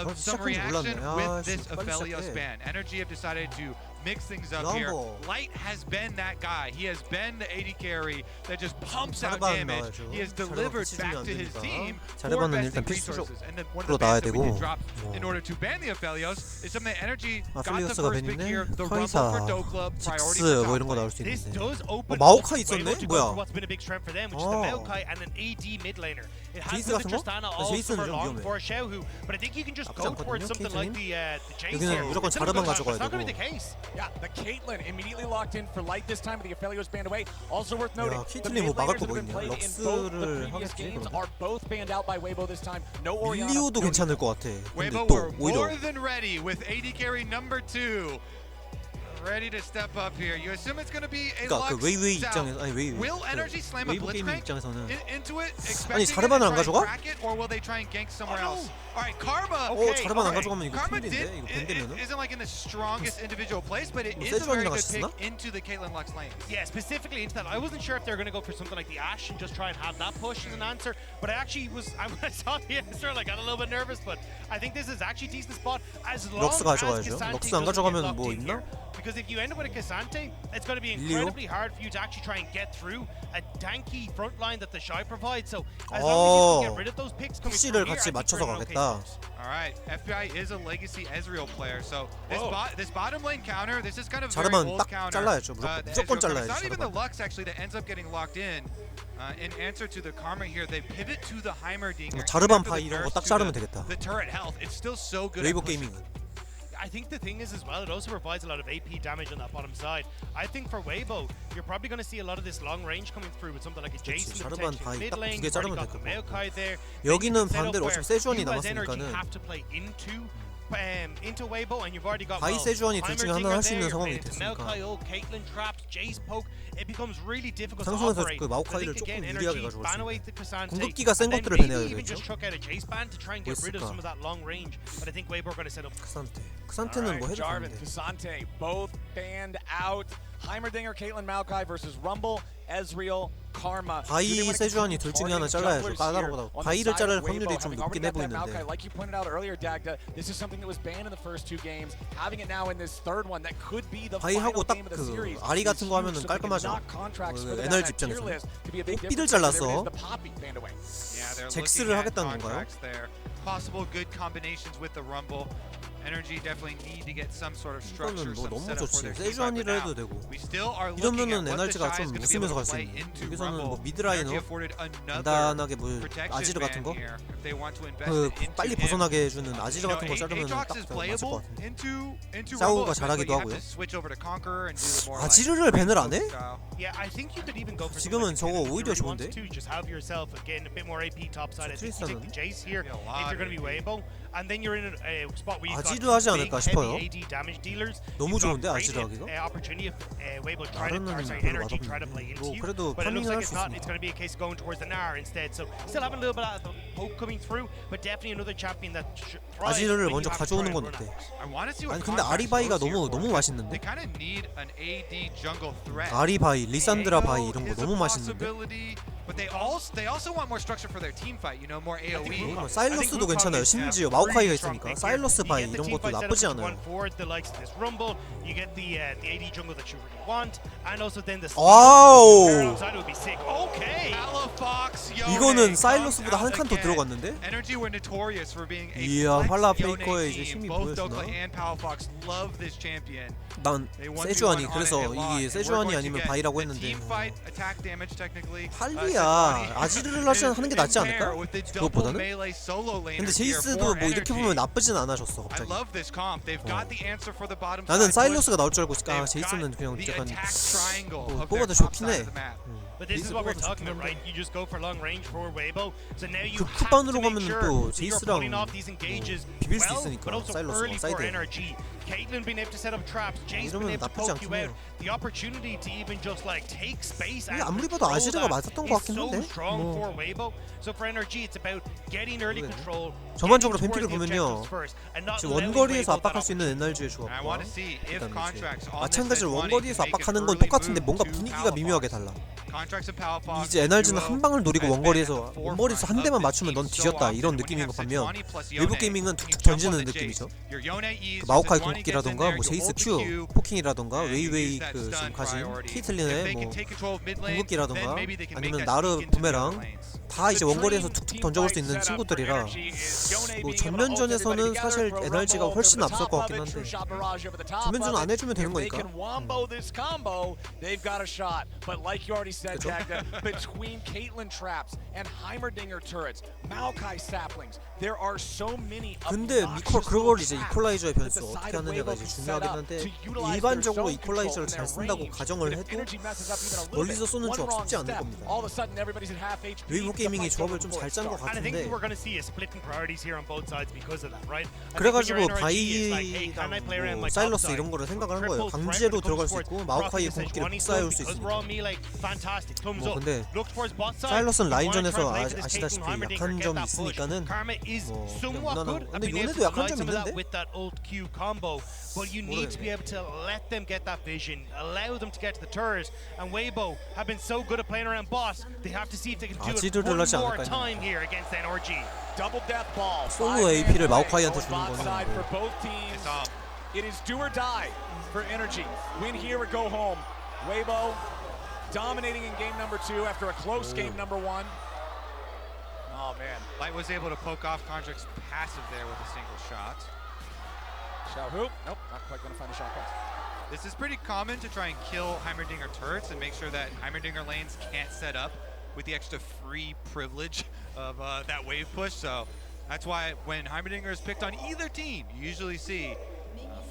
of some reaction with this Aphelios ban. Energy have decided to mix things up here. Light has been that guy. He has been the AD carry that just pumps out damage. He has delivered back to his team for besting resources. And then one of the bans that we did drop in order to ban the Aphelios is something that Energy got the first pick here. The Rumble for Do Club, priority for top lane. This does open 마오카이 있었네? 뭐야? What's been a big strength for them, which is the Maokai and an AD mid laner. It has been the Tristana all summer long for Xiaohu, but I think you can just go towards something like the Jace here. 무조건 자르만 가져가야 It's not going to be the case. Yeah, the Caitlyn immediately locked in for Light this time with the Aphelios banned away. Also worth noting, the 케이틀린이 뭐 mid 막을 laners 거 that have been 뭐 played 있냐? in both the 럭스를 previous 하겠지 games 그러면. are both banned out by Weibo this time. No Orianna. 릴리오도 괜찮을 것 같아. 근데 Weibo 또 were more 오히려 than ready with AD carry number 2. Ready to step up here. You assume it's going to be a 그러니까 그 웨이웨이 Lux 입장에서 아니 웨이 Will Energy slam a 웨이브 게이밍 Blitzcrank 입장에서는 into it, 아니 expecting 자르반을 안 it to 가져가? try and crack it, or will they try and gank somewhere else? All right, Karma. 자르반 안 가져가면 이거 Karma 큰일인데 이거 밴되면은. isn't like in the strongest individual place, but it 뭐 is a very 세주안이랑 good pick 같이 into the Caitlyn Lux lane. Yeah, specifically into that. I wasn't sure if they were going to go for something like the Ashe and just try and have that push as an answer, but I actually was. I saw the answer, I got a little bit nervous, but I think this is actually a decent spot as long 럭스 as 가져가야죠. K'Sante 럭스 안 doesn't 가져가면 get 뭐 locked in 있나? here. Because if you end up with a K'Sante, it's going to be incredibly hard for you to actually try and get through a tanky front line that the Shy provides. So as long as you can get rid of those picks coming 푸시를 through here, 같이 I think 맞춰서 we're in an okay 가겠다. spot. All right, FBI is a legacy Ezreal player, so this bottom lane counter, this is kind of very 자르반 old 딱 counter. 잘라야죠. The 무조건 Ezreal counter. 잘라야죠. It's not even the 자르반. Lux actually that ends up getting locked in answer to the Karma here. They pivot to the Heimerdinger. 자르반 After 파 the 이런 거 nerfs 딱 to 자르면 되겠다. The turret health, it's still so good. 웨이브 at pushing. 게이밍은. I think the thing is as well, it also provides a lot of AP damage on that bottom side. I think for Weibo, you're probably going to see a lot of this long range coming through with something like a Jason 자르반 바이 mid 딱 lane. 두 개 You've already 자르면 got the 될 거고. Maokai there. 여기는 반대로 어차피 세주안이 you as Energy 남았으니까는 have to play into Weibo, and you've already got 바이 세주안이 둘 중에 하나 할 수 있는 상황이 됐으니까. Maokai, Caitlyn traps, Jace poke. It becomes really difficult to 상성에서 operate. 그 마오카이를 I think, again, 조금 유리하게 Energy 가져올 수 ban away 있는. the K'Sante, 궁극기가 센 and then 것들을 maybe 배내야 even 되겠죠. just chuck out a Jace ban to try and get rid of 있을까? some of that long range. But I think Weibo are going to set up. 크산테는 뭐 해도 Jarvan, 되는데. K'Sante, both banned out. Heimerdinger, Caitlyn Maokai versus Rumble, Ezreal, Karma. 바이 세주안이 둘 중에 하나 잘라야죠. 까다로우다. 바이를 자를 확률이 좀 높긴 해 보이는데. Like you pointed out earlier, Dagda, this is something that was banned in the first two games. Having it now in this third one, that could be the final 바이하고 딱 game of the 그 series. 아리 같은 거 하면은 깔끔하죠. 에너지 입장에서. 삐를 잘랐어. 잭스를 하겠다는 건가요? Possible good combinations with the Rumble. Energy definitely need to get some sort of structure, 이거는 뭐 some 너무 setup for 좋지. their team fight. 세주안이라 But 해도 now, 되고. we still are looking at 이러면은 what the 에너지가 Shy 좀 is going to be 웃으면서 able 갈 to 수 play 있는. into 여기서는 Rumble. 뭐 미드라이너 Energy afforded another 간단하게 뭐 protection 아지르 같은 ban 거. here if they want to invest 그 it into 빨리 him. 벗어나게 해주는 아지르 같은 거 자르면 딱 Aatrox is 맞을 것 playable 같은데. into 싸우고가 Rumble, 잘하기도 but you have 하고요. to switch over to Conqueror and do the more 아지르를 밴을 안 해? style. Yeah, I think you could even go for 지금은 저거 오히려 좋은데? to just have yourself again a bit more AP topside. I think you take the Jace here if lot you're going to be Weibo, and then you're in a spot where you've got 아지르 하지 big 않을까 heavy 싶어요. AD damage dealers. 너무 You've got 좋은데, great, 아지르 하기가? opportunity if Weibo try to, 나르는 sorry, 별로 Energy try to 맛없는데. play into 뭐 you, 그래도 but it looks 파밍을 like 할 it's 수 not. It's 있으니까. going to be a case of going towards the Gnar instead. So still having a little bit of the poke coming through, but definitely another champion that thrives 아지르를 when you 먼저 have to try 가져오는 and 건 run 어때? at. I want to see what 아니 근데 Contracts 아리바이가 goes here 너무 for. 너무 맛있는데? They kind of need an AD jungle threat. 아리바이, 리산드라 바이 이런 거 is a 너무 맛있는데? possibility, but they also want more structure for their team fight. You know, more AOE. 뭐 사일러스도 괜찮아요. 심지어 마오카이가 있으니까 사일러스 바이 이런 것도 나쁘지 않아요. You get the AD jungle that you really want, and also then the 와우! would be sick. Okay. Palafox, Yone 이거는 comes 사일러스보다 한 out 칸 더 again. 들어갔는데? Energy were notorious for being a 이야, flex 팔라 Yone 페이커의 이제 team. 힘이 Both 보였으나? Dokla and Palafox love this champion. 난 They 1v1 세주안이 on 그래서 it a lot, 이게 and we're 세주안이 going to 아니면 get 바이라고 the 했는데 team fight attack damage technically. 할리야 아지르를 하는 게 낫지 않을까? 그것보다는? 근데 제이스도 뭐 이렇게 보면 나쁘진 않아졌어 I 갑자기. love this comp. They've got the answer for the bottom 나는 side push. 사일러스가 나올 줄 알고 They've 아 제이스는 got 그냥 the 약간 attack triangle 뭐 of their 뽑아도 top 좋긴 side 해. of the map. But this is what we're talking about, right? You just go for long range for Weibo. So now you have 극반으로 to make 가면은 sure 또 that you're 제이스랑 pulling off these engages 비빌 수 well, 있으니까, but also 사일러스가 early for 사이드에. NRG. Caitlyn being able to set up traps, Jace being 이러면 able to 나쁘지 poke you 않긴 out. 해요. The opportunity to even just like take space and 아무리 봐도 control 아지르가 that 맞았던 것 is 같긴 같긴 so 한데 strong 뭐 for Weibo. So for NRG, it's about getting early control. 전반적으로 getting 뱀픽을 towards the 보면요 objectives first, and not 지금 allowing 원거리에서 Weibo that 압박할 수 있는 opportunity. NRG의 조합과 I want to see if 그다음에 contracts 이제 on this 마찬가지로 Sejuani 원거리에서 can make an 압박하는 건 early 똑같은데 move 뭔가 to 분위기가 미묘하게 Palafox. 달라. Contracts and Palafox 이제 NRG는 duo 한 방을 노리고 has been at 원거리에서 the forefront 원거리에서 한 of 대만 this 맞추면 team 넌 so 뒤졌다 often. 이런 When you 느낌인 거 have 반면 Sejuani plus 외부 Yone, 게이밍은 you 툭툭 jump on 던지는 the 느낌이죠. chase. Your Yone E's, 그 마오카이 Sejuani gets 궁극기라던가 in there, 뭐 you 제이스 hold the Q Q, 포킹이라던가 and you 웨이웨이 use that 그 지금 stun 가진 priority. If 케이틀린의 they 뭐 can take control of mid lane, 궁극기라던가 then maybe they can make 아니면 that 나르 sneak into the 부메랑 other lanes. 다 이제 원거리에서 툭툭 던져볼 수 있는 친구들이라 뭐 전면전에서는 사실 NRG가 훨씬 앞설 것 같긴 한데 전면전 안 해주면 되는 거니까. They've got a shot, but like you already said, 그쵸? Dagda, between Caitlyn traps and Heimerdinger turrets, Maokai saplings, there are so many. 근데 그걸 이제 이퀄라이저의 변수 어떻게 하느냐가 이제 중요하긴 한데 일반적으로 이퀄라이저를 잘 쓴다고 가정을 해도 멀리서 쏘는 조합 쉽지 않을 겁니다. 웨이브 게이밍이 조합을 좀 잘 짠 것 And I think 같은데 we're going to see a split in priorities here on both sides because of that, right? I think when 그래가지고 you're NRG, it's like, hey, can I 바이랑 play around 뭐 my top 사일러스 side? 이런 거를 생각을 한 Triple 거예요. threat 강제로 when it 들어갈 comes 수 있고 towards 마오카이의 Proc 궁극기를 Sejuani 복사해올 good 수 because 있으니까. we're on melee, fantastic. Thumbs 뭐 up. 근데 Look towards bot side. 사일러스는 You wanna try 라인전에서 and play for this 아시다시피 Caitlyn Heimerdinger, 약한 get 점이 that push. 있으니까는 Karma is 뭐 somewhat 그냥 good 무난하고. at 근데 being able 요네도 to 약한 deny 점이 some of that 있는데 with that ult Q combo, but you need to be able to let them get that vision, allow them to get to the turret. And Weibo have been so good at playing around boss, they have to see if they can do it 아지르를 one 하지 more 않을까요? time here against NRG. Double death ball. 솔로 AP를 마오카이한테 주는 Bot side 거는 for 뭐 both teams. It's up. It is do or die for Energy. Win here or go home. Weibo dominating in game number 2 after a close game number 1. Oh man. Light was able to poke off Contract's passive there with a single shot. Shao Hu. Nope, not quite going to find a shot pass. This is pretty common to try and kill Heimerdinger turrets and make sure that Heimerdinger lanes can't set up with the extra free privilege of that wave push. So that's why when Heimerdinger is picked on either team, you usually see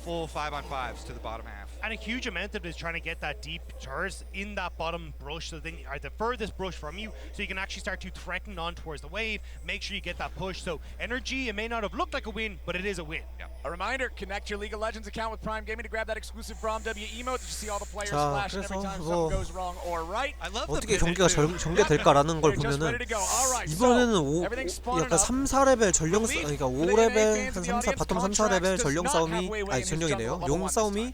full 5-on-5s to the bottom half. And a huge amount of it is trying to get that deep turret in that bottom brush, so they are the furthest brush from you, so you can actually start to threaten on towards the wave, make sure you get that push. So Energy, it may not have looked like a win, but it is a win. Yeah. A reminder, connect your League of Legends account with Prime Gaming to grab that exclusive Braum W emote that you see all the players 자, flashing every 그래서 time 뭐 something goes wrong or right. I love 어떻게 the 경기가 전개될까라는 걸 They're just 보면은 ready to go. All right, 이번에는 so everything's spawning 약간 up. 3, 4레벨 전령 그러니까 5레벨 한 3, 4 바텀 3, 4레벨 전령 싸움이 전령이네요. 용 싸움이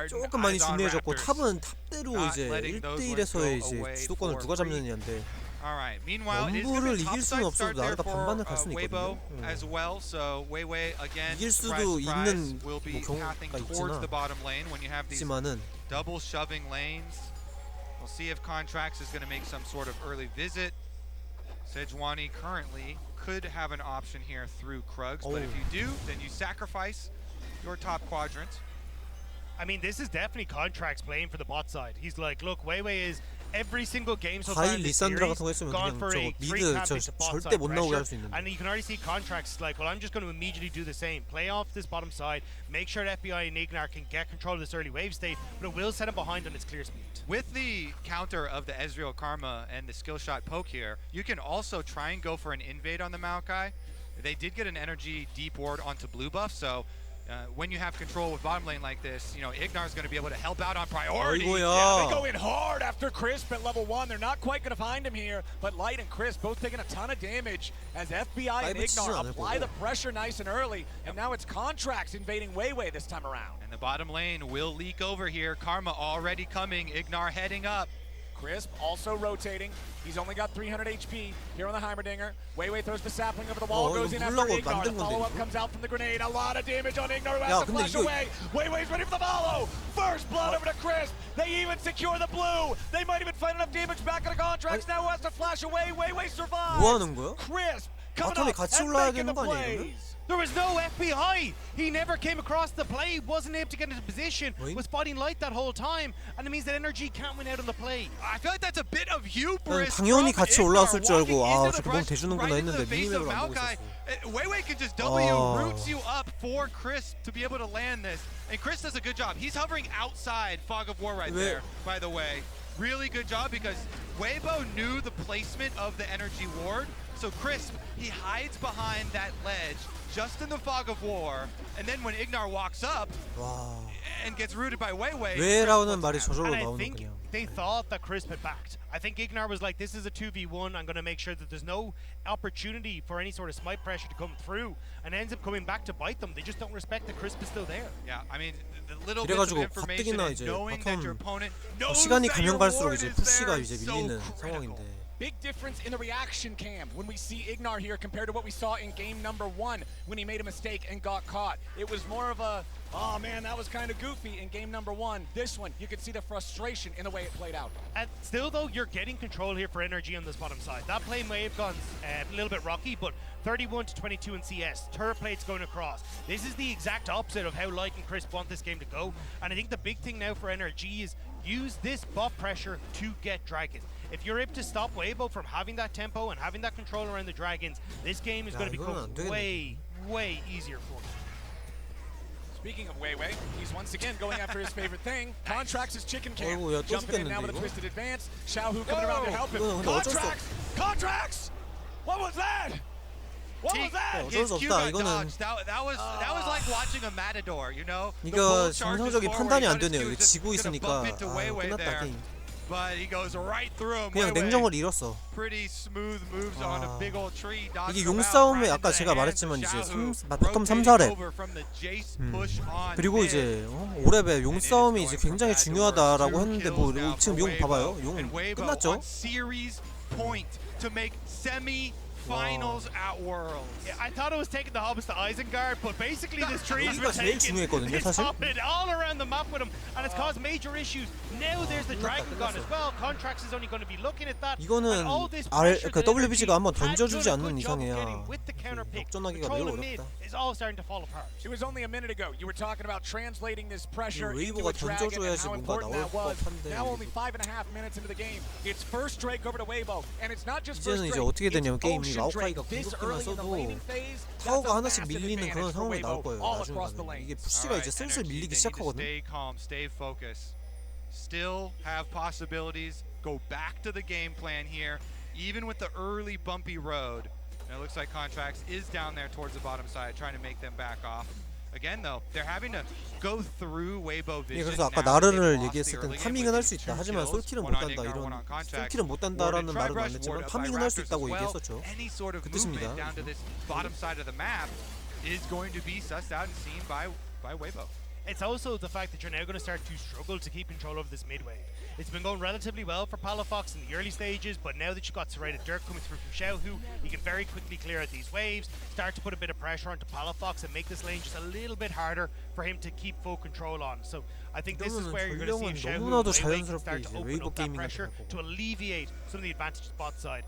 조금 많이 중요해졌고 탑은 탑대로 이제 1대1에서의 이제 주도권을 누가 잡느냐인데 Alright. Meanwhile, it is gonna 원부를 be 이길 top 수는 side 없어도 start there 나르가 for 반반을 갈 수는 Weibo 있거든요. as well. So Weiwei again, 이길 surprise, 수도 surprise, 있는 will be 뭐 pathing 경우가 towards 있지만 the bottom lane when you have these 하지만은 double shoving lanes. We'll see if Contracts is going to make some sort of early visit. Sejuani currently could have an option here through Krugs, but if you do, then you sacrifice your top quadrant. I mean, this is definitely Contracts playing for the bot side. He's like, look, Weiwei is every single game so far 바이 in this 리산드라 series 같은 거 했으면 gone 그냥 for 저거 a 미드 3 저 to bot 절대 side 못 나오게 할 pressure. 수 있는데 And you can already see Contracts like, well, I'm just going to immediately do the same. Play off this bottom side, make sure that FBI and Ignar can get control of this early wave state, but it will set him behind on its clear speed. With the counter of the Ezreal Karma and the skill shot poke here, you can also try and go for an invade on the Maokai. They did get an energy deep ward onto blue buff, so when you have control with bottom lane like this, you know, Ignar's going to be able to help out on priority. Yeah, they go in hard after Crisp at level 1. They're not quite going to find him here, but Light and Crisp both taking a ton of damage as FBI and Ignar apply the pressure nice and early, and now it's Contracts invading Weiwei this time around. And the bottom lane will leak over here. Karma already coming, Ignar heading up. Crisp also rotating. He's only got 300 HP here on the Heimerdinger. Weiwei throws the sapling over the wall, goes in after Ignar. The follow-up comes out from the grenade. A lot of damage on Ignar who has to flash away. Weiwei's ready for the follow. First blood over to Crisp. They even secure the blue. They might even find enough damage back on the Contracts. Now who has to flash away? Weiwei survives. 뭐 하는 거야? Crisp coming 바텀에 up 같이 and 올라야 making the 되는 거 아니에요, plays. There was no FBI. He never came across the play, wasn't able to get into position, Wait. was fighting Light that whole time, and it means that Energy can't win out on the play. I feel like that's a bit of hubris. 당연히 from 같이 Ignar 올라왔을 줄 알고 walking 아 into the 저렇게 몸 brush 대주는구나 right into 했는데 the face of 미니맵을 안 보고 Maokai. 있었어. Weiwei can just W roots you up for Chris to be able to land this. And Chris does a good job. He's hovering outside Fog of War right there, by the way. Really good job because Weibo knew the placement of the energy ward. So Crisp, he hides behind that ledge just in the fog of war, and then when Ignar walks up 와. and gets rooted by Weiwei, 왜라는 말이 저절로 And I 나오는 think 그냥. they thought that Crisp had backed. I think Ignar was like, this is a 2v1. I'm going to make sure that there's no opportunity for any sort of smite pressure to come through, and ends up coming back to bite them. They just don't respect that Crisp is still there. Yeah, I mean, the little bits of 그래가지고 information 가뜩이나 and 이제 knowing that your 바텀 opponent knows 시간이 that 가면 your 갈수록 ward 이제 is there 푸시가 is 이제 so 밀리는 critical. 상황인데. Big difference in the reaction cam when we see Ignar here compared to what we saw in game number 1 when he made a mistake and got caught. It was more of a, oh man, that was kind of goofy in game number 1. This one, you could see the frustration in the way it played out. And still, though, you're getting control here for NRG on this bottom side. That plane wave gun's a little bit rocky, but 31 to 22 in CS. Turret plates going across. This is the exact opposite of how Light and Crisp want this game to go. And I think the big thing now for NRG is use this buff pressure to get Dragons. If you're able to stop Weibo from having that tempo and having that control around the Dragons, this game is going to become way, way easier for you. Speaking of Weiwei, he's once again going after his favorite thing. Contracts his chicken camp. 어이구, 야, 또 Jumping in now with a 죽겠는데, 이거? twisted advance. Xiaohu coming around to help him. 이거는 근데 어쩔 수 Contracts! Contracts! What was that? What was that? 어쩔 His 수 Q 없다. got 이거는 dodged. That was like watching a matador, you know? The 이거 bull charges 정상적인 forward, 판단이 he 안 got his 되네요. Q, 이거 just 지고 gonna 있으니까 bump into 아, Weiwei 끝났다 there. 게임. But he goes right through him. 그냥 Weiwei, 냉정을 잃었어. pretty smooth moves on a big old tree. 이게 용싸움에 아까 제가 말했지만 이제 바텀 3-4렙 그리고 이제 5렙에 용싸움이 이제 굉장히 중요하다라고 했는데 뭐 지금 용 봐봐요. 용 끝났죠? Finals at Worlds. Yeah, I thought it was taking the Hobbits to Isengard, but basically this tree's 여기가 been 제일 taking 중요했거든요, it's 사실. hopping all around the map with him, and it's caused major issues. Now there's the Dragon Gun as well. Contracts is only going to be looking at that. 이거는 and all this 그 WBG가 한번 던져주지 않는 이상해야 이상해야 with the counter pick, 역전하기가 매우 control and mid 어렵다. is all starting to fall apart. It was only a minute ago. You were talking about translating this pressure into 웨이브가 a dragon and 던져줘야지 how 뭔가 important 나올 that was. 법한데 Now only 5.5 minutes into the game. It's first Drake over to Weibo, and it's not just first 이제는 이제 Drake. 어떻게 되냐면 It's 게임이 Ocean Drake. 마오카이가 This 궁극기만 early in the 써도 laning phase, that's a 타워가 하나씩 massive 밀리는 그런 advantage for 상황이 나올 Weibo 거예요. all 나중에 across the 가면 이게 lanes. 푸시가 이제 슬슬 밀리기 시작하거든. Stay calm, stay focused. Still have possibilities. Go back to the game plan here, even with the early bumpy road. And it looks like Contracts is down there towards the bottom side, trying to make them back off. Again, though, they're having to go through Weibo 예, vision. 그래서 아까 now that they've 나르를 lost 얘기했을 the 땐 early game 파밍은 with 할 수 two 있다. 하지만 kills, 솔킬은 one on 못한다. Ignar, one 이런 on Contracts. 솔킬은 못한다라는 Warded, 말은 try 안 brush, 했지만 warded by 파밍은 할 수 Raptors 있다고 as well. 얘기했었죠. Any sort of 그렇습니다. movement down to this bottom side of the map is going to be sussed out and seen by Weibo. It's also the fact that you're now going to start to struggle to keep control over this mid wave. It's been going relatively well for Palafox in the early stages, but now that you've got Serrated Dirt coming through from Xiaohu, you can very quickly clear out these waves, start to put a bit of pressure onto Palafox and make this lane just a little bit harder for him to keep full control on. So I think this is where you're going to see if Xiaohu and 너무나도 Weiwei can 자연스럽게 start to 이제 open 웨이브 up that 게이밍을 pressure 할 거고. to alleviate some of the advantages bot side.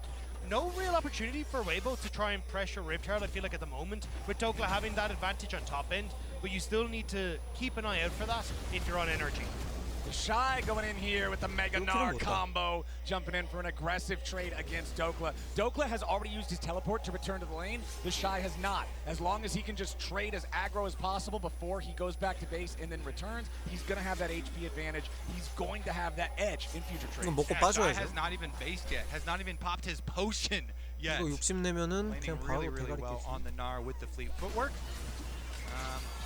No real opportunity for Weibo to try and pressure Riptide, I feel like, at the moment, with Tokla having that advantage on top end, but you still need to keep an eye out for that if you're on energy. Shy going in here with the Mega Gnar combo, jumping in for an aggressive trade against Dokla. Dokla has already used his teleport to return to the lane. The Shy has not. As long as he can just trade as aggro as possible before he goes back to base and then returns, he's going to have that HP advantage. He's going to have that edge in future trades. 먹고 Shy 빠져야죠. has not even based yet, has not even popped his potion yet. 이거 욕심내면은 Landing 그냥 really, 바로 really well 대가리 on the Gnar with the fleet footwork.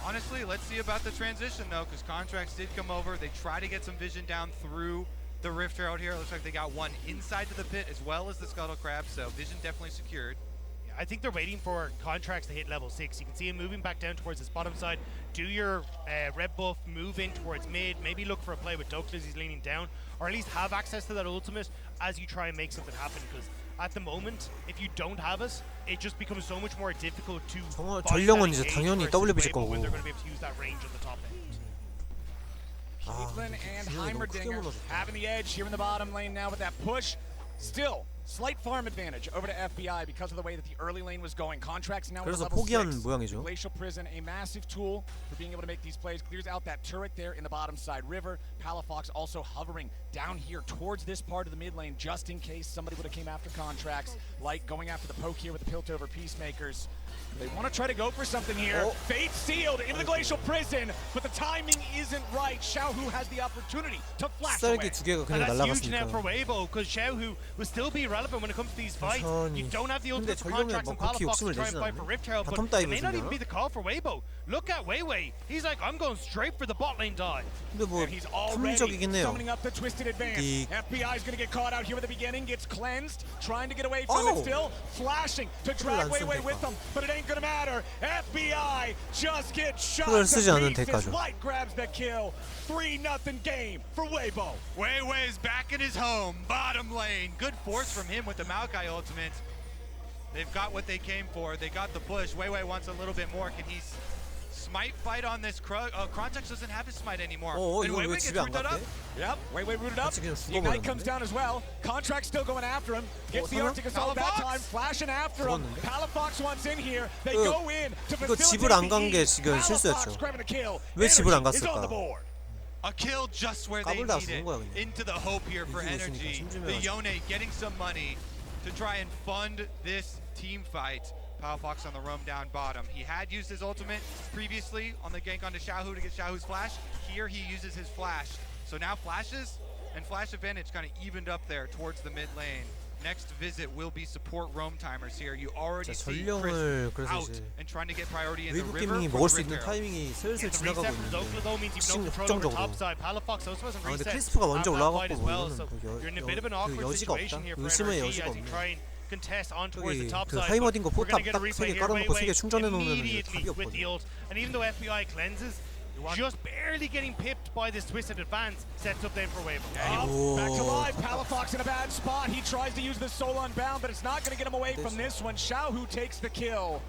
Honestly, let's see about the transition though, because Contracts did come over. They try to get some vision down through the Rift Herald here. It looks like they got one inside to the pit as well as the Scuttle Crab, so vision definitely secured. I think they're waiting for Contracts to hit level 6. You can see him moving back down towards his bottom side. Do your red buff, move in towards mid, maybe look for a play with Dokla as he's leaning down, or at least have access to that ultimate as you try and make something happen, because at the moment, if you don't have it, it just becomes so much more difficult to 정말 find 전령은 that 이제 engage 당연히 versus WBG Weibo when 거고. they're going to be able to use that range at the top end. Caitlyn and 너무 크게 Heimerdinger 무너졌다. having the edge here in the bottom lane now with that push. Still, slight farm advantage over to FBI because of the way that the early lane was going. Contracts now with 그래서 level 포기한 6. 모양이죠. Glacial Prison, a massive tool for being able to make these plays. Clears out that turret there in the bottom side river. Palafox also hovering down here towards this part of the mid lane just in case somebody would have came after Contracts. Light going after the poke here with the Piltover Peacemakers. They want to try to go for something here. Fate sealed into the Glacial Prison, but the timing isn't right. Xiaohu has the opportunity to flash away. 쌀기 두 개가 그냥 And that's huge now for 날아갔으니까. Weibo, because Xiaohu will still be relevant when it comes to these fights. 천천히. You don't have the ultimate for 전령에 Contracts 뭐 and 그렇게 Palafox to 욕심을 try and 내진 fight for 않네. Rift Herald, 바텀 but 다이브 it may not even 중이야. be the call for Weibo. Look at Weiwei. He's like, I'm going straight for the bot lane dive. 근데 뭐 And he's already 합리적이긴 해요. summoning up the Twisted Advance. 이- FBI is going to get caught out here at the beginning, gets cleansed, trying to get away from it Oh! still, flashing to drag 안 Weiwei 쓴 with them, but it ain't going to matter. FBI just gets shot 그걸 쓰지 to 않은 pieces. 대가죠. Light grabs the kill. 3-0 game for Weibo. Weiwei is back in his home, bottom lane. Good force from him with the Maokai ultimate. They've got what they came for. They got the push. Weiwei wants a little bit more. Can he smite fight on this? Krontex doesn't have his smite anymore. And 이거 왜 Weiwei gets 집에 안 rooted up. 갔대? Yep, Weiwei rooted up. 같이 그냥 The Ignite 죽어버렸는데? comes down as well. Contract still going after him. Gets the 설마? Arctic Assault that Palafox? time. Flashing after him. 죽었는데? Palafox wants in here. They 그, go in to 이거 facilitate 집을 안 the 간 게 ease. 지금 Palafox 실수였죠. grabbing a kill. 왜 집을 안 Energy is on 갔을까? the board. A kill just where they 까불다가 need 죽은 it. 거야, 그냥. Into the hope here for 이기고 있으니까 Energy. 심심해가지고. The Yone getting some money to try and fund this team fight. Palafox on the roam down bottom. He had used his ultimate previously on the gank onto Xiaohu to get Xiaohu's flash. Here he uses his flash. So now flashes and flash advantage kind of evened up there towards the mid lane. Next visit will be support roam timers here. You already 자, see 전령을 Chris 그래서 out 이제 and trying to get priority in the 웨이브 river 게이밍이 for 먹을 the 수 있는 Rift Herald. 타이밍이 슬슬 The 지나가고 reset from Zokla though means you've no 확실히 control over 확정적으로. top side. Palafox also hasn't 아, 근데 reset. 크리스프가 먼저 that fight as 올라갔고 well, 이거는 so 그 you're in a bit of an 그 awkward 여지가 situation 없다. here for 의심의 NRG 여지가 as you 없네. try and contest on towards the 저기 top 그 side. 하이머딩 거 We're 포탑 gonna get a 딱 replay 3개 here. 깔아놓고 3개 충전해 놓으면 Immediately 답이 with the 없거든. ult, and even though FBI cleanses, just barely getting pipped by this twisted advance sets up then for Weibo. Oh, back to life. Palafox in a bad spot. He tries to use the Soul Unbound, but it's not going to get him away from this one. Xiaohu takes the kill.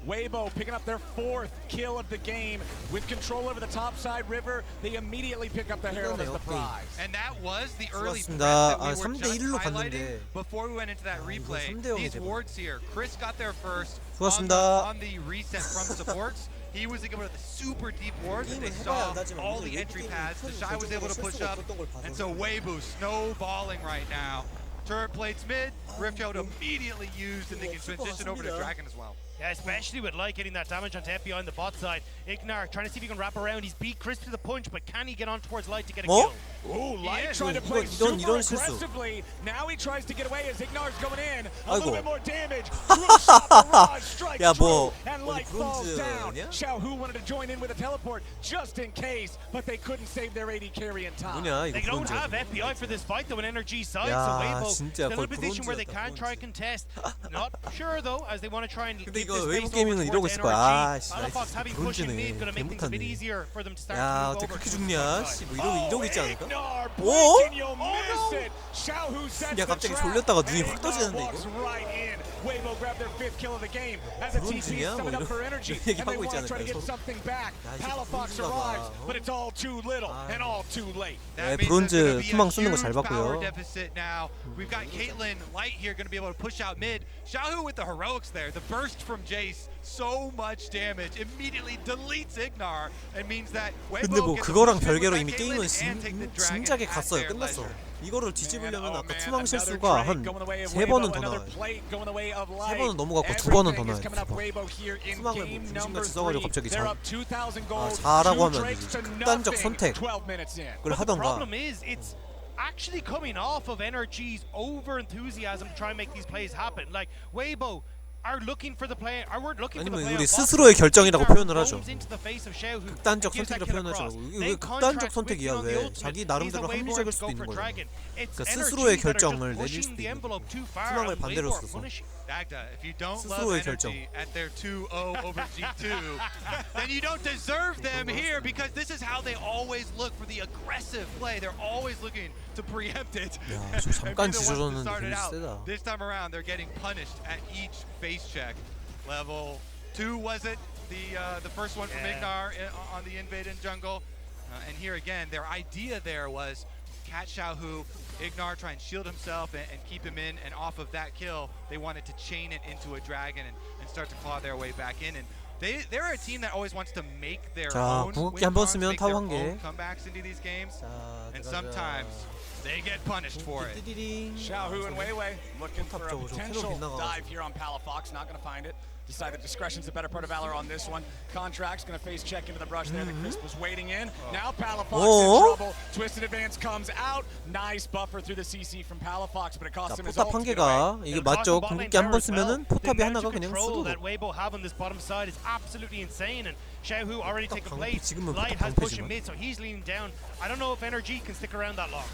Weibo picking up their 4th kill of the game with control over the topside river. They immediately pick up the Herald as the prize. And that was the early threat 수고하셨습니다. that we 아, were 3대 just 1로 highlighting 갔는데. before we went into that 이거 replay. 3대 0이 These 돼버렸네. wards here, Chris got there first 수고하셨습니다. on the reset from supports. He was able to the super deep wards and they 게임을 saw 해봐야 안다지만 all 이제 the entry 웨이브 paths. The 게임은 Shy was able to push up, 실수가 없었던 걸 봐서 and so Weibo snowballing right now. Turret plates mid, Rift Herald immediately used, and they can transition over to Dragon as well. Yeah, especially with Light getting that damage onto FBI on the bot side. Ignar trying to see if he can wrap around. He's beat Crisp to the punch, but can he get on towards Light to get a 뭐? kill? Ooh, Light Yeah. trying to play 이런 super 실수. aggressively. Now he tries to get away as Ignar's going in. A 아이고. little bit more damage. True shot, barrage strikes 야, 뭐, true, and 어디 Light falls down. 브론즈냐? Xiaohu wanted to join in with a teleport just in case, but they couldn't save their AD carry in time. 뭐냐 They 이거 don't 브론즈. have FBI for this fight though in NRG side, 야, so Weibo 진짜 still in a 거의 position where they 브론즈였다, can try and 브론즈. contest. Not sure though, as they want to try and 근데 keep 이거 this 웨이브 face over 게이밍은 이러고 towards 있을 거야. NRG. 아, 씨, Palafox having push in mid 브론즈네. gonna make things a bit 개못하네. easier for them to start 야, to 어떻게 move over 그렇게 to the 죽냐? top 씨, side. 뭐 이러고 있지 않을까? Ignar 오? breaking, you'll miss it. Xiaohu sets 야, the 갑자기 trap, 졸렸다가 눈이 and 확 Ignar 떠지는데, walks 이거? right in. Weibo grabbed their 5th kill of the game as a TP 브론즈냐? summoned up 뭐 for 이런 energy, 얘기 and they 하고 want 있지 to try to 않을까요, get 서로? something back. 야, 이제 Palafox 브론즈인가 봐. arrives, but it's all too little and all too late. That 네, means 브론즈 there's gonna be a 희망 쓰는 거 잘 huge power 봤고요. deficit now. We've got Caitlyn Light here going to be able to push out mid. Xiaohu with the heroics there. The burst from Jace, so much damage. Immediately deletes Ignar and means that 근데 Weibo 뭐 gets 그거랑 the push 별개로 with 이미 that 게임은 Caitlyn and take the dragon 진작에 at 갔어요. their 끝났어. leisure. 이거를 뒤집으려면 아까 Man, 투망 another 실수가 trade 한 going away of 3번은 Weibo, 더 another 나와요. plate going away of Light. 3번은 넘어갔고 2번은 더 Everything is 나와요. coming up 2번. Weibo here in 투망을 game 뭐 number 중심같이 써가지고 3. 갑자기 They're up 2,000 gold. 4라고 하면 Two drakes to 극단적 nothing. 선택. 12 minutes in. 그걸 But the 하던가. problem is, it's actually coming off of NRG's over enthusiasm to try and make these plays happen. Like Weibo are looking for the play. We're looking for the 아니면 play. 우리 on 스스로의 bot. 결정이라고 Ignar 표현을 하죠. roams into the face of Xiaohu and 극단적 gives that 선택이라 kill 표현하죠. across. 이게 Then 왜 극단적 Contract's 선택이야? whipping on the 왜 ultimate. 자기 He's 나름대로 a Weibo 합리적일 to 수도 go 있는 for 거예요. Dragon. It's 그러니까 NRG 스스로의 that are just 결정을 내릴 pushing 수도 the 있는 envelope too far, 희망을 and 반대로 Weibo are 써서. punishing. Dagda, if you don't love 스스로의 energy at their 2-0 over G2, then you don't deserve them here because this is how they always look for the aggressive play. They're always looking to preempt it. 야, 좀 잠깐 And be the ones to 지져줬는데 start it 되게 out. 세다. This time around, they're getting punished at each face check. Level 2 was it? The first one from Yeah. Ignar on the invade in jungle. And here again, their idea there was catch Xiaohu, Ignar try and shield himself and keep him in, and off of that kill, they wanted to chain it into a dragon and start to claw their way back in. And they're a team that always wants to make their 자, own 궁극기 win 한번 cons, 쓰면 make their 타워 한 own 개. comebacks into these games, 자, and 들어가자. sometimes they get punished for it. 띠디링. Xiaohu and Weiwei looking for a 탑쪽으로 potential 캐논 빗나가가지고. dive here on Palafox. Not going to find it. decided discretion's the better part of valor on this one. Contract's going to face check into the brush there. The Crisp was waiting in. Now Palafox in trouble. Twisted Advance comes out. Nice buffer through the CC from Palafox, but it cost him his ult. 포탑 한 개가 이게 맞죠? 궁극기 한 번 쓰면은 포탑이 하나가 그냥 쓰고. that Weibo have on this bottom side is absolutely insane, and Xiaohu already taken place. Light has pushed him mid, so he's leaning down. I don't know if NRG can stick around that long.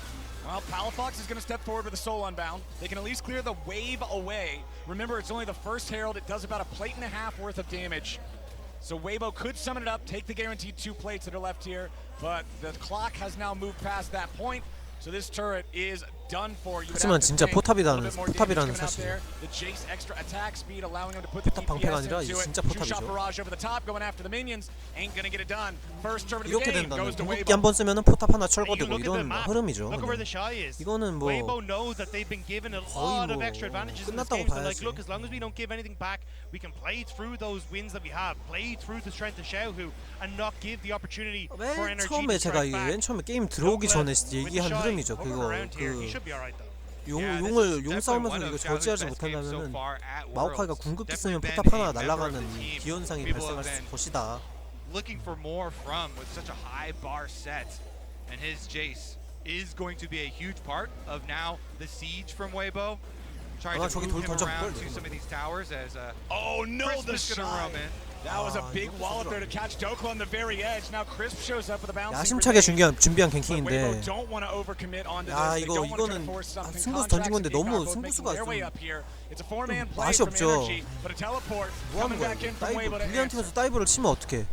Well, Palafox is going to step forward with a Soul Unbound. They can at least clear the wave away. Remember, it's only the first Herald. It does about a plate and a half worth of damage. So Weibo could summon it up, take the guaranteed 2 plates that are left here, but the clock has now moved past that point. So this turret is done for. 하지만 진짜 포탑이라는 사실. The Jace extra attack speed allowing him to put 포탑 방패가 아니라 이게 진짜 포탑이죠. barrage over the top going after the minions. Ain't gonna get it done. First turret of the 이렇게 game goes 된다면 to 궁극기 Weibo. 한 번 쓰면은 포탑 하나 철거되고 이런 흐름이죠. Look where the Shy is. 이거는 뭐 Weibo knows that they've been given a lot of extra advantages in this game. So like, look, as long as we don't give anything back, we can play through those wins that we have, play through the strength of Xiaohu, and not give the opportunity for 맨 NRG 처음에 to 제가 strike back. 맨 처음에 게임 들어오기 전에 얘기한 흐름이죠. 그거 용 싸움에서 이거 저지하지 못한다면은 마오카이가 궁극기 쓰면 포탑 하나 날아가는 기현상이 발생할 것이다. Looking for more from with such a high bar set, and his Jace is going to be a huge part of now the siege from Weibo. Trying to move him around to some of these towers as oh no, the shot. Roam in. That was a big wallop there to catch Dokla on the very edge. Now Crisp shows up with a bouncing. 야심차게 준비한 갱킹인데. Don't want to overcommit onto 야 this. 이거는 승부수 던진 건데 너무 승부수가 좀 맛이 없죠. 뭐 하는 거야? 다이브 불리한 팀에서 다이브를 치면 어떡해?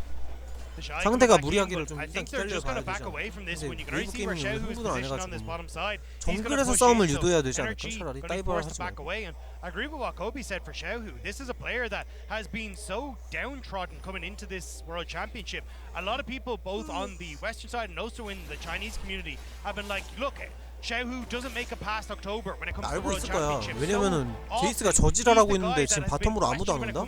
상대가 무리하기를 좀 일단 기다려 봐야 되죠. 근데 웨이브 게임은 흥분을 안 해가지고 정글에서 싸움을 유도해야 되지 않을까? 차라리 다이브를 하지 말고. I agree with what Kobe said for Xiaohu. This is a player that has been so downtrodden coming into this World Championship. A lot of people, both on the Western side and also in the Chinese community, have been like, look, Xiaohu doesn't make it past October when it comes to the 알고 World 있을 거야. Championship. 왜냐면은 제이스가 저지랄하고 있는데 지금 바텀으로 아무도 안 온다?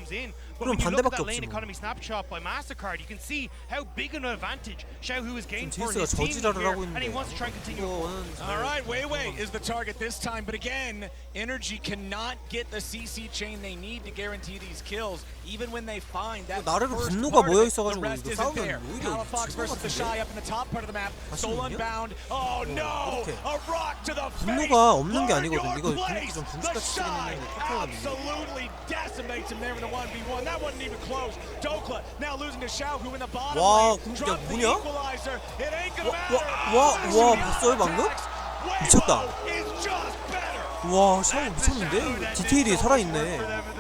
그럼 반대밖에 없지 뭐. economy snapshot by Mastercard, you can see how big an advantage Xiaohu has gained for 제이스가 his team 저지랄을 here, 하고 and he 있는데 wants to try and continue. All right, Weiwei is the target this time, but again, Energy cannot get the CC chain they need to guarantee these kills, even when they find that 나르가 first 분노가 part of 모여 it, 있어가지고 the rest 이거 isn't 싸우면 there. 오히려 Palafox versus the Shy up in the top part of the map. Soul 있냐? Unbound. Oh no! A rock to the face. 분노가 없는 게 아니거든. 이거 place. 궁극기 좀 The 궁극기같이 쓰긴 Shy 했는데 토크가 absolutely decimates him there in the 1v1. That wasn't even close. Dokla now losing to Xiaohu in the bottom 와, lane. 궁극기가 Drop the 뭐냐? equalizer. It ain't gonna 와, 봤어요 방금? 미쳤다. 와, 샤오 미쳤는데? 디테일이 살아있네.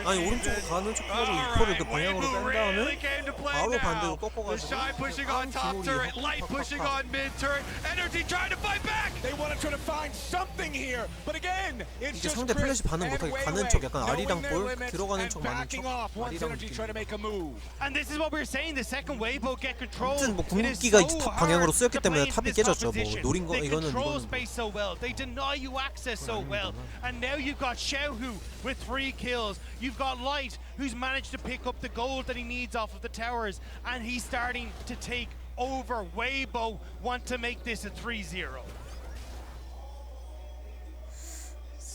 아니 오른쪽으로 가는 척 해가지고 이코를 그 방향으로 뺀 다음에 바로 반대로 꺾어가지고 pushing on top turret, Light pushing on mid turret, Energy trying to fight back. They want to try to find something here, but again, it's 이제 just 상대 플래시 반응 못하게 가는 척, 약간 아리랑 볼 limits 들어가는 and 척 많은 backing 척, off once 아리랑 Energy try to make a move. And this is what we're saying. The second wave will get control. 아무튼 뭐 It is 궁극기가 so 탑 방향으로 hard 쓰였기 to 때문에 play 탑이 this 깨졌죠. 뭐 opposition. 노린 거 They 이거는 control space so well. They deny you access so well. And now you've got Xiaohu with 3 kills. You've got Light, who's managed to pick up the gold that he needs off of the towers, and he's starting to take over. Weibo want to make this a 3-0.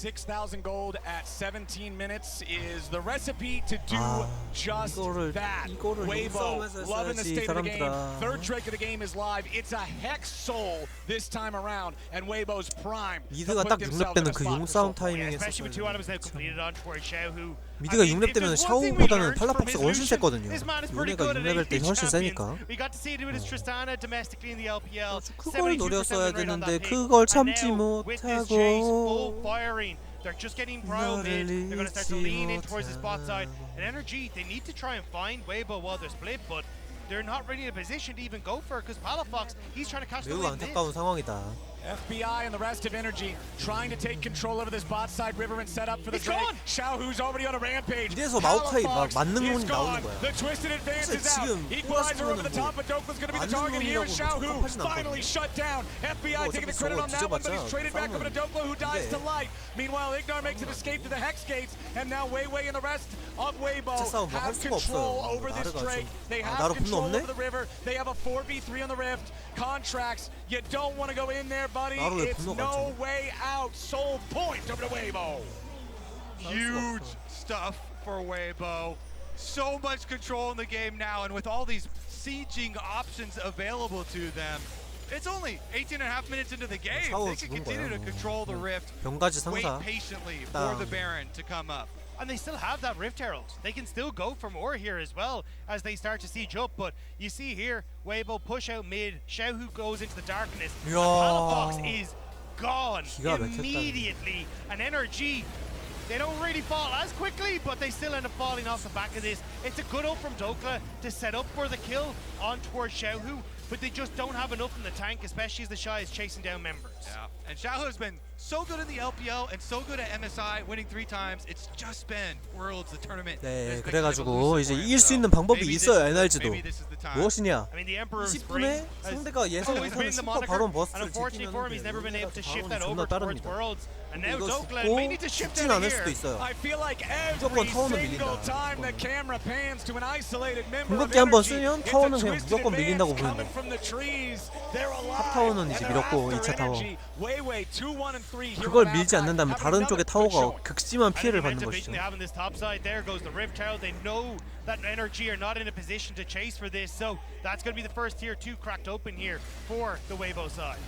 6,000 gold at 17 minutes is the recipe to do just that. Weibo loving the state of the game. Third Drake of the game is live. It's a Hex Soul this time around, and Weibo's prime. 미드가 딱 6렙 되는 그 용싸움 타이밍에 Especially with 2 items now completed on towards Xiaohu. 미드가 6렙 되면 샤오보다는 팔라폭스가 훨씬 셌거든요. 얘네가 6렙일 때 훨씬 세니까. 그걸 노렸어야 되는데 그걸 참지 못하고 They're just getting Brio mid. They're going to start to lean in towards the spot side. And Energy, they need to try and find Weibo while they're split, but they're not really in a position to even go for it because Palafox, he's trying to catch the 매우 안타까운 상황이다. FBI and the rest of Energy trying to take control over this bot side river and set up for the Drake. Xiaohu's already on a rampage. 이래서 마오카이 막 맞는 놈이 나오는 거야. The twisted advance is out. Equalizer over the top, but Dokla's going to be the target here. Xiaohu finally shut down. FBI taking the credit on that one, but he's traded back over to Dokla, who dies to Light. Meanwhile, Ignar makes an escape to the Hex Gates, and now Weiwei and the rest of Weibo have control over this Drake. They have control over the river. They have a 4v3 on the Rift. Contracts, you don't want to go in there, buddy. It's no way out. Soul point over to Weibo. Huge stuff for Weibo. So much control in the game now, and with all these sieging options available to them, it's only 18.5 minutes into the game. They can continue to control the Rift, wait patiently for the Baron to come up. And they still have that Rift Herald. They can still go for more here as well as they start to siege up. But you see here, Weibo push out mid. Xiaohu goes into the darkness. Palafox is gone immediately. And NRG, they don't really fall as quickly, but they still end up falling off the back of this. It's a good ult from Dokla to set up for the kill on towards Xiaohu, but they just don't have enough in the tank, especially as the Shy is chasing down members. Yeah, and Xiaohu has been so good in the LPL and so good at MSI, winning 3 times. It's just been Worlds, the tournament. 네, 그래가지고 이제 이길 수 있는 방법이 있어요, NRG도. 무엇이냐? 20분에 상대가 예상 못하는 슈퍼 바론 버스트를 제끼면 존나 빠릅니다. 이거 죽고 죽진 않을 수도 있어요. 무조건 타워는 밀린다. 궁극기 한번 쓰면 타워는 그냥 무조건 밀린다고 보는데 탑타워는 이제 밀었고 2차 타워 그걸 밀지 않는다면 다른 쪽의 타워가 극심한 피해를 받는 것이죠. That NRG are not in a position to chase for this, so that's going to be the first tier 2 cracked open here for the Weibo side.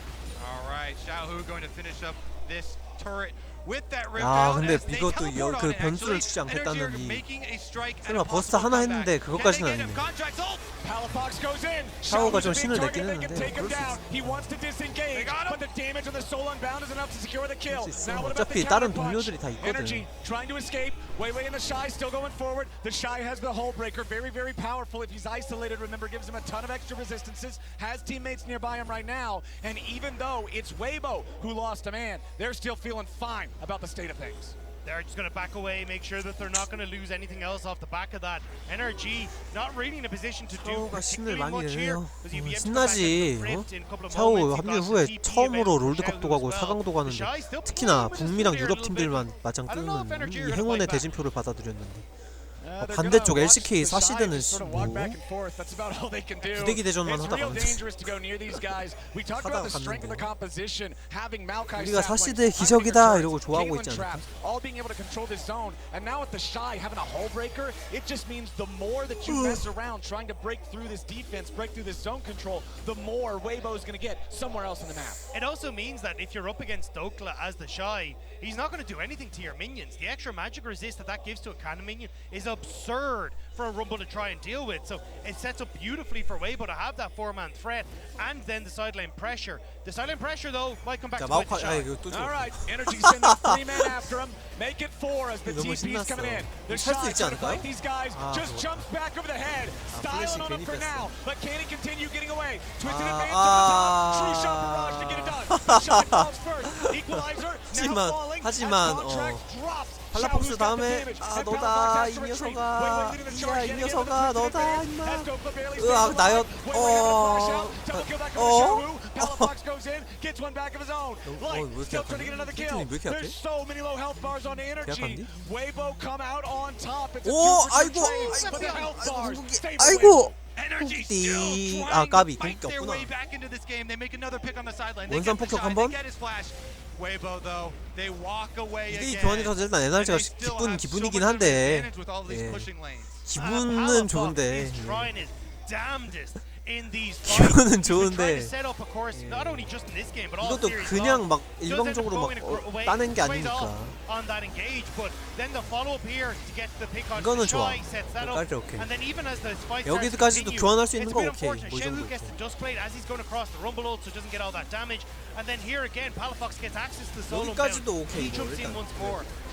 All right, Xiaohu going to finish up this turret with that Rift 아 out 근데 as they 이것도 teleport 그 on it. 변수를 Actually, 주지 NRG are 않겠다느니 making a strike and 설마 a 버스트 possible 하나 comeback. 했는데 그것까지는 Can they get him? 아니네. Contracts ult. Palafox goes in. 샤오가 좀 신을 They 냈긴 can 했는데 take him 그럴 수 down. 있어. He wants to disengage, but the damage on the Soul Unbound is enough to secure the kill. Now what about the 어차피 다른 counterpunch? 동료들이 다 Energy 있거든. trying to escape. Weiwei and the Shy still going forward. The Shy has the Hull Breaker, very, very powerful. If he's isolated, remember, gives him a ton of extra resistances. Has teammates nearby him right now, and even though it's Weibo who lost a man, they're still feeling fine about the state of things. They're just going to back away, make sure that they're not going to lose anything else off the back of that. NRG not really in a position to do 샤오가 신을 particularly 많이 much here. 내네요. 신나지. 샤오 합류 후에 처음으로 롤드컵도 가고 4강도 가는데 특히나 북미랑 유럽 팀들만 맞짱 뜨는 이 행운의 대진표를 받아들였는데 반대쪽 LCK 사시드는 뭐 부대기 대전만 하다가 하다가 갔는데 우리가 사시드의 기적이다 이러고 좋아하고 있지 않을까? It also means that if you're up against Dokla as the Shy, he's not going to do anything to your minions. The extra magic resist that gives to a cannon minion is absurd for a Rumble to try and deal with. So it sets up beautifully for Weibo to have that 4-man threat and then the sideline pressure. The sideline pressure though might come back to bite the Shy. Alright, Energy sending 3 men after him. Make it 4 as the TP's coming in. The Shy trying to fight these guys. Just jumps back over the head. Styling on him for now. But can he continue getting away? Twisted advance on the top. True shot barrage to get it done. The Shy falls first. Equalizer now falling. 하지만 Contract drops. 팔라폭스 다음에 너다 이 녀석아 이 녀석아 너다 임마 으악 나였 오 아이고 아이고 궁극기 아 까비 궁극기 없구나 원산 폭격 한번 이대 교환이 터져 일단 NRG가 기분이긴 한데 예. 기분은 좋은데 기분은 좋은데 이것도 그냥 막 일방적으로 막 따낸 게 아니니까 이거는 좋아 깔때 오케이 여기까지도 교환할 수 있는 거 오케이 뭐 이 정도 여기까지도 오케이 이거 일단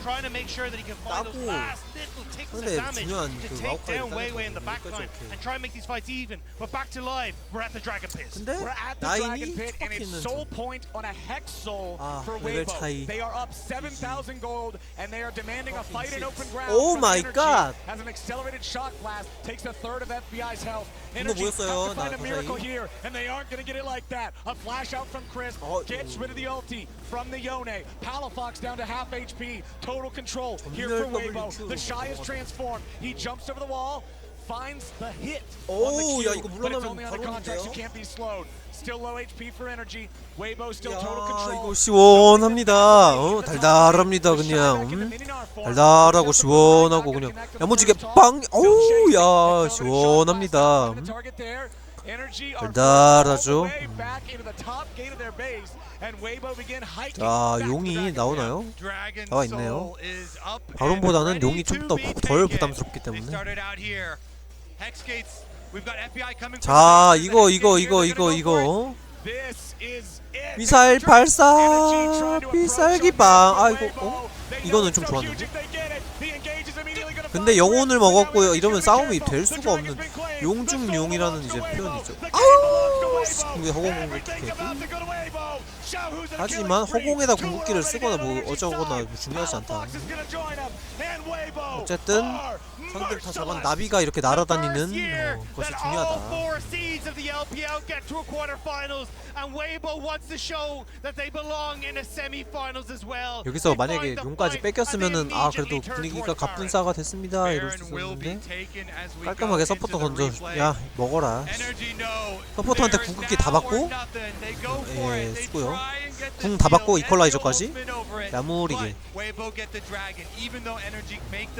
trying to make sure that he can find those last little ticks of damage to take down Weiwei in the backline and try and make these fights even. But back to live, we're at the Dragon Pit. We're at the Dragon Pit and it's soul point on a Hex Soul for Weibo. They are up 7,000 gold and they are demanding a fight in open ground. Oh my god! Has an accelerated shock blast, takes a third of FBI's health. Energy has to find a miracle here and they aren't going to get it like that. A flash out from Chris, gets rid of the ulti from the Yone. Palafox down to half HP. Total control here for Weibo. The Shy is transformed. He jumps over the wall, finds the hit. 오, 야, 이거 but it's 물러나면 only under 바로 context. You 오는데요? can't be slowed. Still low HP for energy. Weibo still 야, total control. 이거 시원합니다. 달달합니다 그냥. 달달하고 시원하고 그냥 야무지게 빵. 어우, 야, 시원합니다. 달달하죠. 자, 용이 나오나요? 나와 있네요. 바론보다는 용이 좀 덜 부담스럽기 때문에. 자, 이거 미사일 발사, 미사일기 빵. 아이고, 이거는 좀 좋았는데. 근데 영혼을 먹었고요. 이러면 싸움이 될 수가 없는 용중용이라는 이제 표현이죠. 아우, 왜 허공 공격해? 하지만 허공에다 궁극기를 쓰거나 뭐 어쩌거나 중요하지 않다. 어쨌든 상대를 다 잡은 나비가 이렇게 날아다니는 것이 중요하다. 여기서 만약에 용까지 뺏겼으면은 아 그래도 분위기가 갑분싸가 됐습니다 이럴 수 있었는데 깔끔하게 서포터 던져. 야 먹어라. 서포터한테 궁극기 다 받고 예 쓰고요. 궁 다 받고 이퀄라이저까지 야무리게.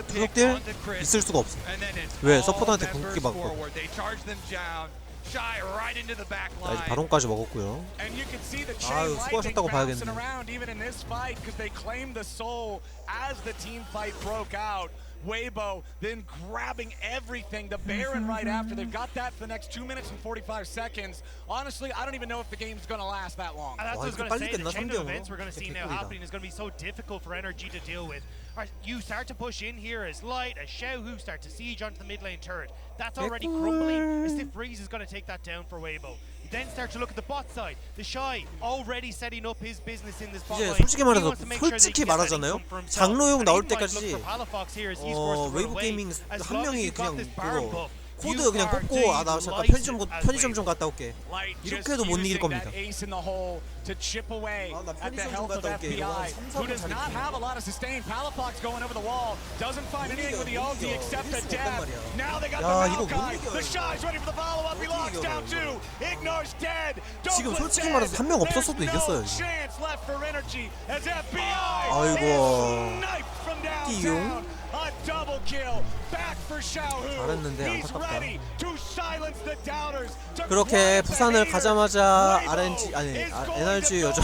투석딜 있을 수가 없어. 왜 서포터한테 궁극기 받고. 자, 이제 바론까지 먹었고요. 아유 수고하셨다고 봐야겠네. Weibo then grabbing everything, the Baron right after. They've got that for the next 2 minutes and 45 seconds. Honestly, I don't even know if the game's going to last that long. And that's what I was going to say. The chain of events we're going to see now happening is going to be so difficult for Energy to deal with. You start to push in here as Light, as Xiaohu start to siege onto the mid lane turret. That's already crumbling. Stiff Breeze is going to take that down for Weibo. Then start to look at the bot side. The Shy already setting up his business in this bot 이제 line. 솔직히 말하잖아요. 장로용 나올 때까지 웨이브 게이밍 한 명이 그냥 그거 코드 그냥 뽑고 아 나 잠깐 편의점 좀 갔다 올게. 이렇게 해도 못 이길 겁니다. To chip away 아, 나 at the 편의점 좀 health of 갔다 올게. 이거 FBI, 한 who does not have a lot of sustain. Palafox going over the wall, doesn't find anything with the ulti except a dab. Now they got the Maokai. The Shy's ready for the follow-up. He locks down two. Ignor's dead. 지금 솔직히 말해서 한 명 없었어도 이겼어요. Chance left for Energy as FBI. 아이고. from 띠용. downtown. A double kill. Back for Xiaohu. 잘했는데 He's 안타깝다. ready to silence the doubters. 그렇게 부산을 가자마자 RNG 아니 NRG 여정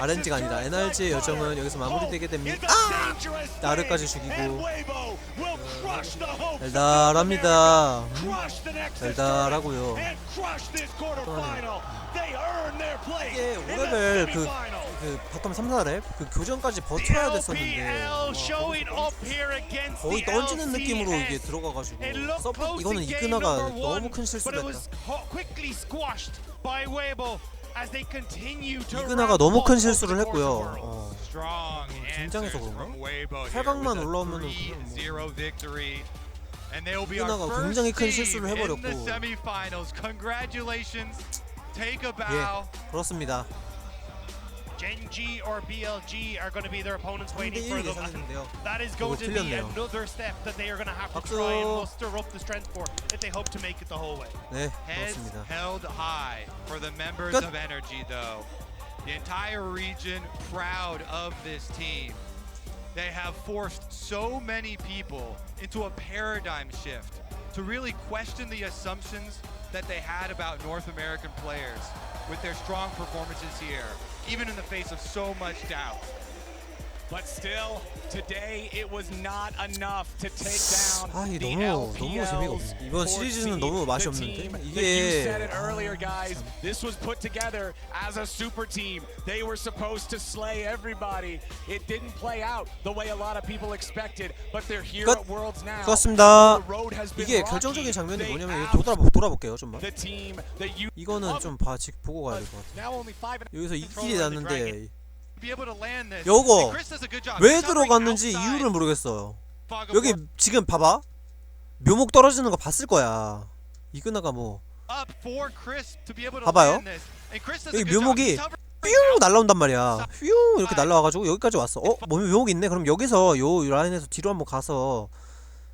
RNG가 아니다. NRG의 여정은 여기서 마무리되게 됩니다. 아! 나르까지 죽이고 달달합니다. 달달하고요. 이게 5레벨 그 바텀 3-4렙 그 교전까지 버텨야 됐었는데 거의 던지는 느낌으로 이게 들어가가지고 이거는 이그나가 너무 큰 실수를 했다. 이그나가 너무 큰 실수를 했고요. 긴장해서 그런가? 8강만 올라오면은 이그나가 굉장히 큰 실수를 해버렸고 예 그렇습니다. Genji or BLG are going to be their opponents waiting for them. That is going to be another step that they are going to have to try and muster up the strength for if they hope to make it the whole way. 네, Heads 그렇습니다. held high for the members of Energy though. The entire region proud of this team. They have forced so many people into a paradigm shift to really question the assumptions that they had about North American players with their strong performances here, even in the face of so much doubt. But still, today it was not enough to take down 아, the 너무 재미가 없어. 이번 시리즈는 너무 맛이 없는데 You said it earlier, guys. This was put together as a super team. They were supposed to slay everybody. It didn't play out the way a lot of people expected, but they're here at Worlds now. 그렇습니다. 이게 결정적인 장면이 뭐냐면 돌아볼게요 좀만. 이거는 좀 보고 가야 될 것 같아. 여기서 이 킬이 났는데 요거 왜 들어갔는지 이유를 모르겠어요. 여기 지금 봐봐 묘목 떨어지는 거 봤을 거야. 이그나가 뭐 봐봐요. 여기 묘목이 뿅 날라온단 말이야. 뿅 이렇게 날라와가지고 여기까지 왔어. 뭐 묘목 있네. 그럼 여기서 요 라인에서 뒤로 한번 가서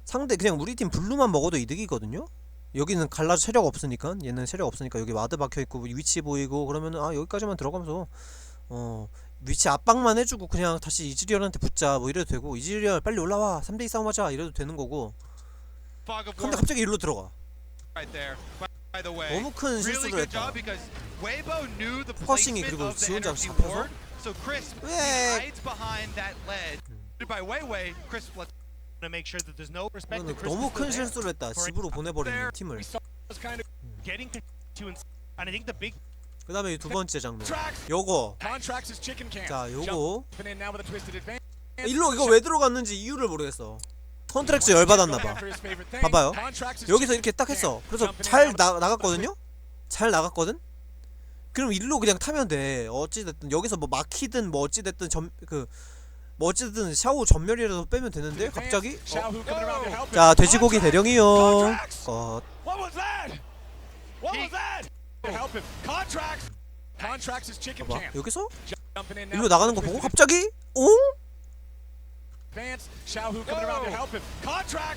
상대 그냥 우리 팀 블루만 먹어도 이득이거든요. 여기는 갈라져 체력 없으니까, 얘는 체력 없으니까 여기 와드 박혀있고 위치 보이고 그러면은 아 여기까지만 들어가면서 위치 압박만 해주고 그냥 다시 이즈리얼한테 붙자 뭐 이래도 되고, 이즈리얼 빨리 올라와 3대2 싸움하자 이래도 되는 거고. 근데 갑자기 일로 들어가. 너무 큰 실수를 했다. 포커싱이 그리고 지 혼자 잡혀서 왜 너무 큰 실수를 했다. 집으로 보내버리는 팀을. 그 다음에 두 번째 장면 요거. 자 요거 일로 이거 왜 들어갔는지 이유를 모르겠어. 컨트랙트 열받았나봐. 봐봐요, 여기서 이렇게 딱 했어. 그래서 잘 나갔거든요? 잘 나갔거든? 그럼 일로 그냥 타면 돼. 어찌됐든 여기서 뭐 막히든 뭐 어찌됐든 뭐 어찌됐든 샤오 전멸이라도 빼면 되는데 갑자기 자 돼지고기 대령이요. 봐봐, 여기서 일로 나가는 거 보고 갑자기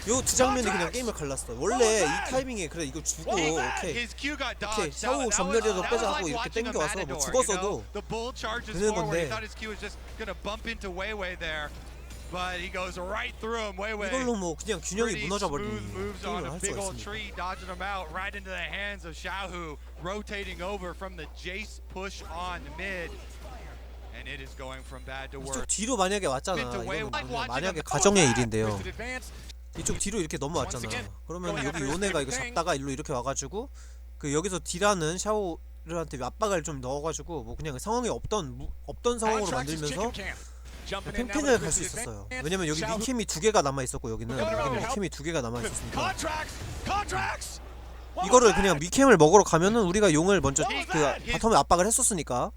요 두 장면이 그냥 게임을 갈랐어. 원래 이 타이밍에 그래 이거 주고 오케이 샤오 전멸이라도 빼자 하고 이렇게 땡겨와서 뭐 죽었어도 되는 건데, 이걸로 뭐 그냥 균형이 무너져 버리니 게임을 할 수가 있습니다. 이쪽 뒤로 만약에 왔잖아. 이거는 만약에 가정의 일인데요. 이쪽 뒤로 이렇게 넘어왔잖아. 그러면 여기 요네가 이거 잡다가 일로 이렇게 와가지고 여기서 딜하는 샤오르한테 압박을 좀 넣어가지고 뭐 그냥 상황이 없던 상황으로 만들면서 팽팽하게 갈 수 있었어요. 왜냐면 여기 위캠이 2개가 남아있었고 여기는 위캠이 2개가 남아있었으니까 이거를 그냥 위캠을 먹으러 가면은 우리가 용을 먼저 바텀에 압박을 했었으니까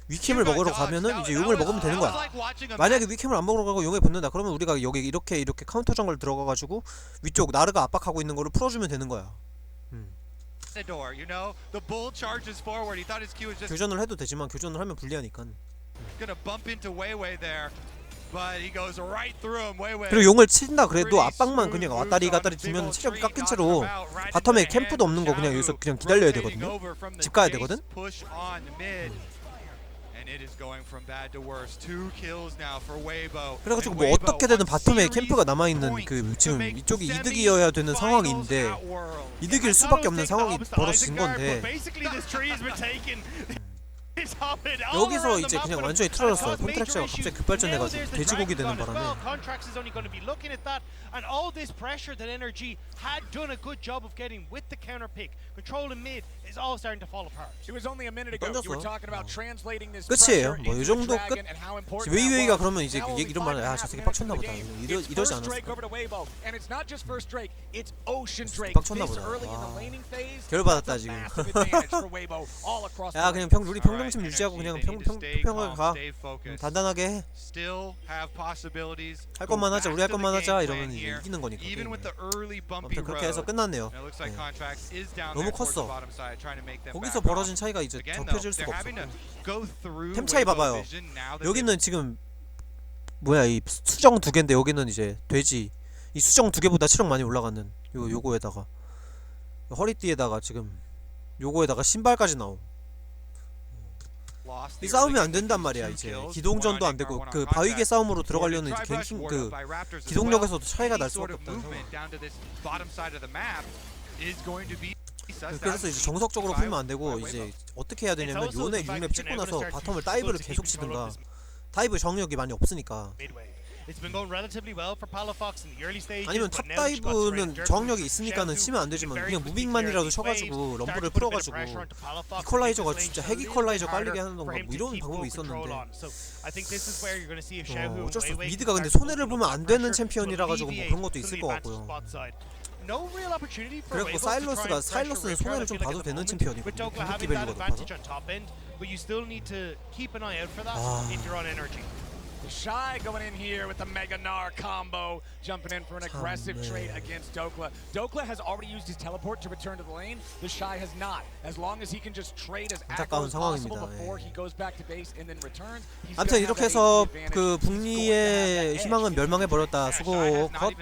위캠을 먹으러 가면은 이제 용을 먹으면 되는 거야. 만약에 위캠을 안 먹으러 가고 용에 붙는다 그러면 우리가 여기 이렇게 카운터 정글 들어가가지고 위쪽 나르가 압박하고 있는 거를 풀어주면 되는 거야. 교전을 해도 되지만 교전을 하면 불리하니까. 그리고 용을 친다 그래도 압박만 그냥 왔다리 갔다리 두면 체력이 깎인 채로 바텀에 캠프도 없는 거 그냥 여기서 그냥 기다려야 되거든요. 집 가야 되거든. 그래가지고 뭐 어떻게 되든 바텀에 캠프가 남아있는 지금 이쪽이 이득이어야 되는 상황인데 이득일 수밖에 없는 상황이 벌어진 건데 여기서 이제 그냥 완전히 틀어졌어요. 콘트랙트가 갑자기 급발전해가지고 돼지고기 되는 바람에 끝이에요. 뭐 이 정도 끝. 웨이웨이가 그러면 이제 이런 말을 저 새끼 빡쳤나보다 이러지 않았을까. 빡쳤나보다. 결받았다 지금. 야 그냥 우리 평정심 유지하고 그냥 평평하게 가. 단단하게 해. 할 것만 하자. 우리 할 것만 하자. 이러면 이제 이기는 거니까. 아무튼 그렇게 해서 끝났네요. 네. 너무 컸어. 거기서 벌어진 차이가 이제 좁혀질 수가 없어. 템 차이 봐봐요. 여기는 지금 뭐야 이 수정 2개인데 여기는 이제 돼지. 이 수정 2개보다 체력 많이 올라가는 요거에다가 허리띠에다가 지금 요거에다가 신발까지 나옴. 이 싸우면 안 된단 말이야. 이제 기동전도 안 되고 바위계 싸움으로 들어가려는 이제 갱킹 기동력에서도 차이가 날 수밖에 없다는 상황. 그래서 이제 정석적으로 풀면 안 되고 이제 어떻게 해야 되냐면 요네 6렙 찍고 나서 바텀을 다이브를 계속 치든가. 다이브 정력이 많이 없으니까. 아니면 탑 다이브는 저항력이 있으니까는 치면 안 되지만 그냥 무빙만이라도 쳐가지고 럼블을 풀어가지고 이퀄라이저가 진짜 핵 이퀄라이저 깔리게 하는 건가 뭐 이런 방법이 있었는데 어쩔 수 없어. 미드가 근데 손해를 보면 안 되는 챔피언이라 가지고 뭐 그런 것도 있을 것 같고요. 그래갖고 사일러스는 손해를 좀 봐도 되는 챔피언이거든요. 궁극기 밸류가 높아서. The Shy going in here with the Mega Gnar combo, jumping in for an aggressive trade against Dokla. Dokla has already used his teleport to return to the lane. The Shy has not. As long as he can just trade as aggro as possible before he goes back to base and then returns. 아무튼 이렇게 해서 그 북리의 희망은 멸망해 버렸다. 수고 컷.